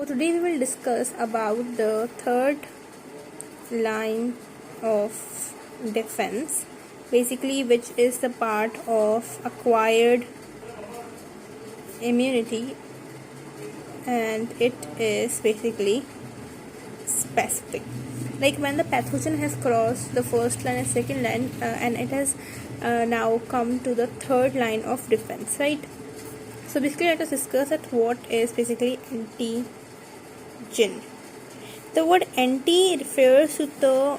today we will discuss about the third line of defense, basically, which is the part of acquired immunity, and it is basically specific. Like when the pathogen has crossed the first line and second line, and it has now come to the third line of defense, right? So basically, let us discuss at what is basically antigen. The word anti refers to the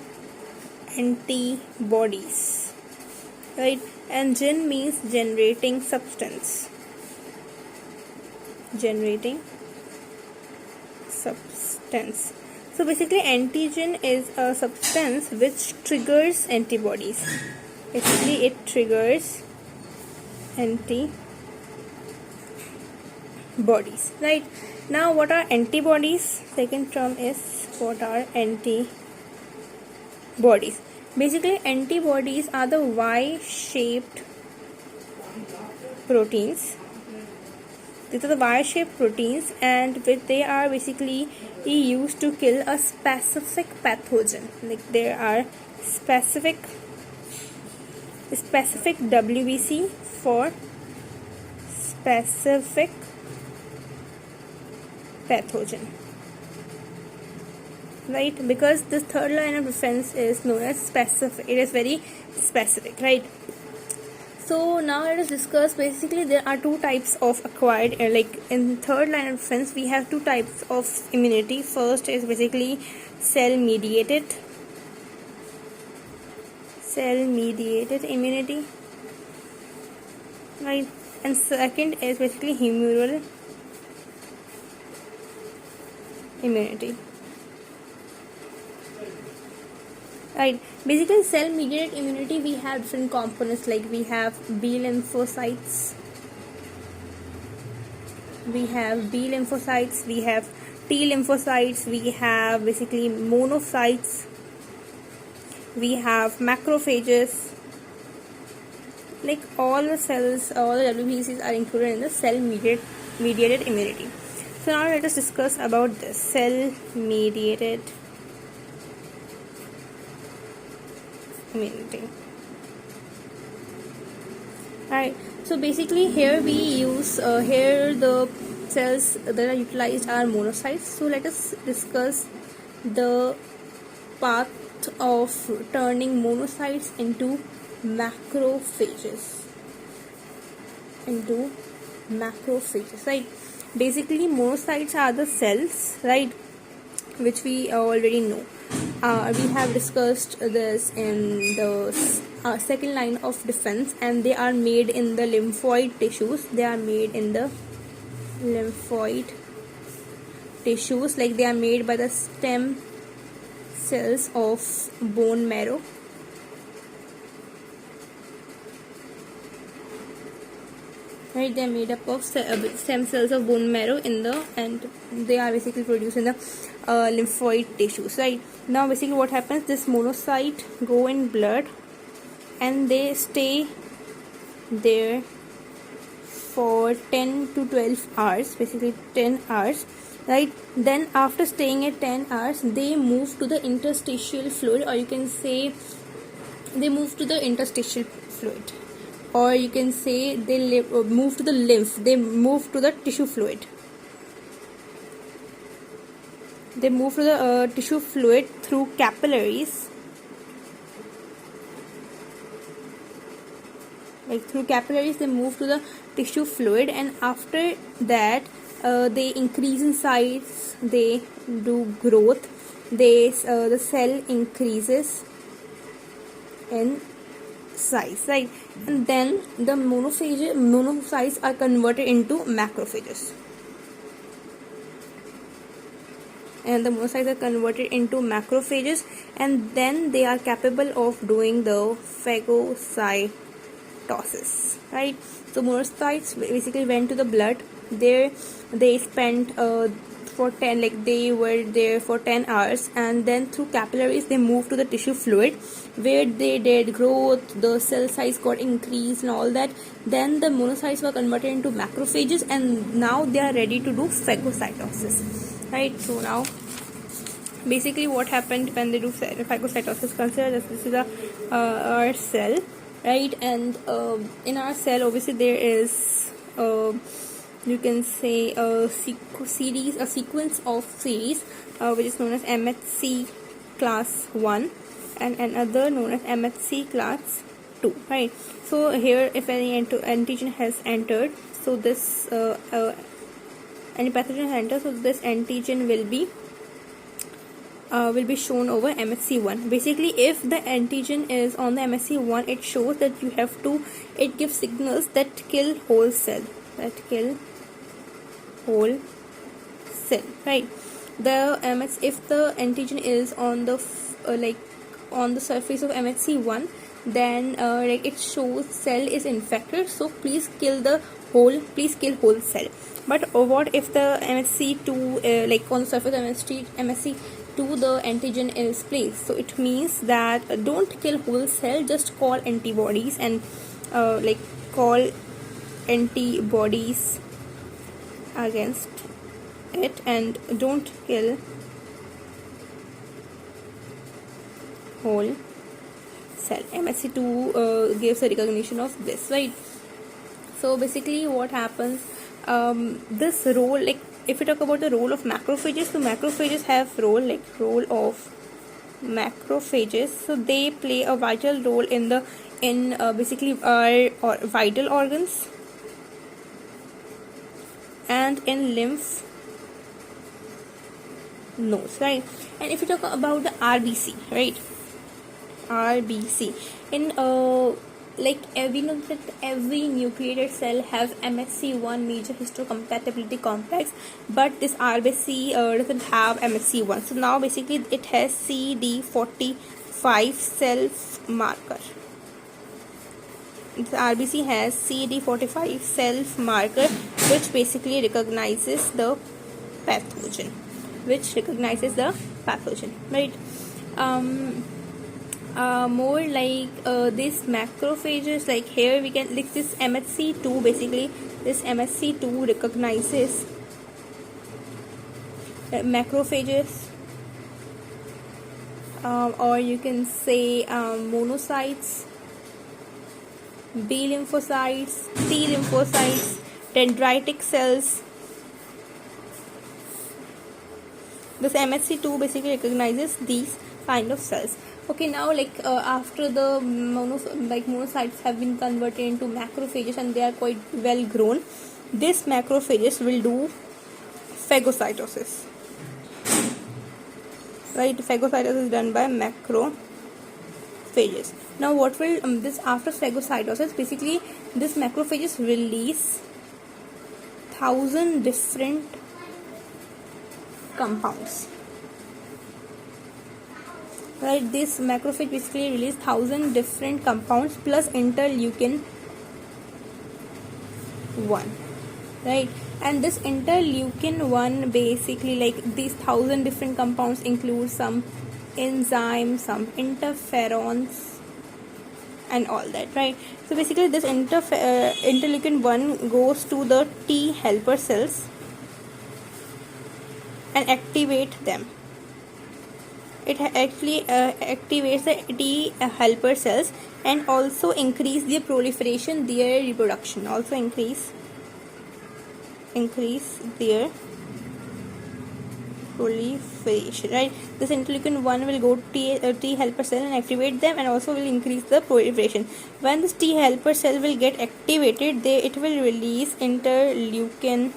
antibodies, right? And gen means generating substance. Generating substance. So basically, antigen is a substance which triggers antibodies. Basically, it triggers antibodies, right? Now, what are antibodies? Second term is what are antibodies. Basically, antibodies are the Y-shaped proteins. These are the Y-shaped proteins, and they are basically used to kill a specific pathogen. Like there are specific WBC for specific pathogen, right? Because this third line of defense is known as specific. It is very specific, right? So now let us discuss. Basically, there are two types of acquired, like in third line of defense we have two types of immunity. First is basically cell mediated immunity, right? And second is basically humoral immunity, right? Basically, cell mediated immunity, we have different components, like we have B lymphocytes, we have T lymphocytes, we have basically monocytes, we have macrophages. Like all the cells, all the WBCs are included in the cell mediated immunity. So now let us discuss about this cell mediated immunity. Alright, so basically here we use here the cells that are utilized are monocytes. So let us discuss the path of turning monocytes into macrophages. Right? Basically, monocytes are the cells, right, which we already know. We have discussed this in the second line of defense, and they are made in the lymphoid tissues. Like they are made by the stem cells of bone marrow. Right, they are made up of stem cells of bone marrow and they are basically produced in the lymphoid tissues, right? Now basically what happens, this monocyte go in blood and they stay there for 10 to 12 hours, basically 10 hours, right? Then after staying at 10 hours, they move to the interstitial fluid, or you can say they move to the interstitial fluid, or you can say they move to the lymph, they move to the tissue fluid. They move to the tissue fluid through capillaries. Like through capillaries, they move to the tissue fluid, and after that, they increase in size. They do growth. The cell increases in size, right? And then the monocytes are converted into macrophages. And then they are capable of doing the phagocytosis, right? So monocytes basically went to the blood. There they spent they were there for 10 hours, and then through capillaries they moved to the tissue fluid, where they did growth, the cell size got increased and all that. Then the monocytes were converted into macrophages, and now they are ready to do phagocytosis. right? So now basically what happened when they do phagocytosis, consider this is our cell, right? And in our cell obviously there is you can say a sequence of series which is known as MHC class 1 and another known as MHC class 2, right? So here if any antigen has entered, so this any pathogen has entered, so this antigen will be shown over MHC1. Basically, if the antigen is on the MHC1, it shows that you have to, it gives signals that kill whole cell, right? If the antigen is on the on the surface of MHC1, then like it shows cell is infected, so please kill whole cell. But what if the MHC2 like on the surface of MHC2 the antigen is placed? So it means that don't kill whole cell, just call antibodies and call antibodies against it and don't kill whole cell. MHC2 gives a recognition of this, right? So basically what happens, this role, like if we talk about the role of macrophages, so macrophages have role of macrophages, so they play a vital role in basically our vital organs and in lymph nodes, right? And if you talk about the RBC, right? RBC in we know that every nucleated cell have MHC1 major histocompatibility complex, but this RBC doesn't have MHC1. So now basically it has CD45 self marker. The RBC has CD45 self marker, which basically recognizes the pathogen, right? More like this macrophages, like here we can like this MHC2, basically this MHC2 recognizes macrophages, or you can say monocytes, B lymphocytes, T lymphocytes, dendritic cells. This MHC2 basically recognizes these kind of cells. Okay, now after the monocytes have been converted into macrophages and they are quite well grown, this macrophages will do phagocytosis, right? Phagocytosis is done by macrophages. Now what will this after phagocytosis, basically this macrophages release 1,000 different compounds, right? This macrophage basically release 1,000 different compounds plus interleukin 1, right? And this interleukin 1 basically, like these 1,000 different compounds include some enzymes, some interferons and all that, right? So basically this interleukin 1 goes to the T helper cells and activate them. It actually activates the T helper cells and also increase their proliferation, their reproduction, also increase their proliferation, right? This interleukin 1 will go to T helper cell and activate them and also will increase the proliferation. When this T helper cell will get activated, it will release interleukin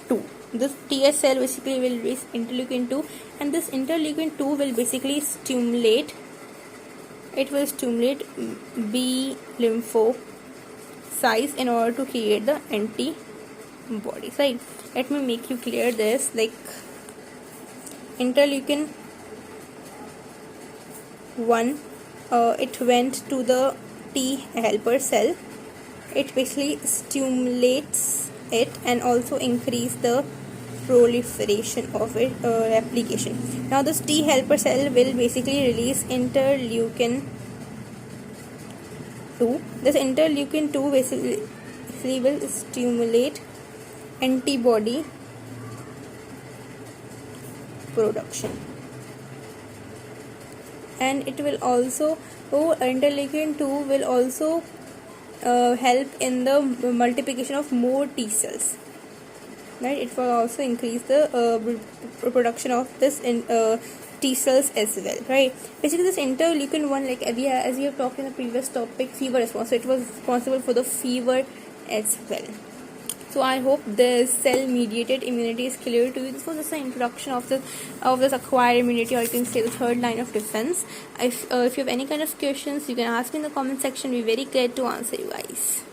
2. This TS cell basically will release interleukin 2, and this interleukin 2 will basically stimulate B lymphocytes in order to create the antibodies, right? Let me make you clear this. Like interleukin 1, it went to the T helper cell. It basically stimulates it and also increase the proliferation of it, replication. Now this T helper cell will basically release interleukin 2. This interleukin 2 basically will stimulate antibody production. And it will also, interleukin 2 will also help in the multiplication of more T cells, right? It will also increase the production of this T cells as well, right? Basically, this interleukin 1, like as we have talked in the previous topic, fever response, so it was responsible for the fever as well. So I hope the cell mediated immunity is clear to you. This was just an introduction of this acquired immunity, or you can say the third line of defense. If you have any kind of questions, you can ask me in the comment section. We're very glad to answer you guys.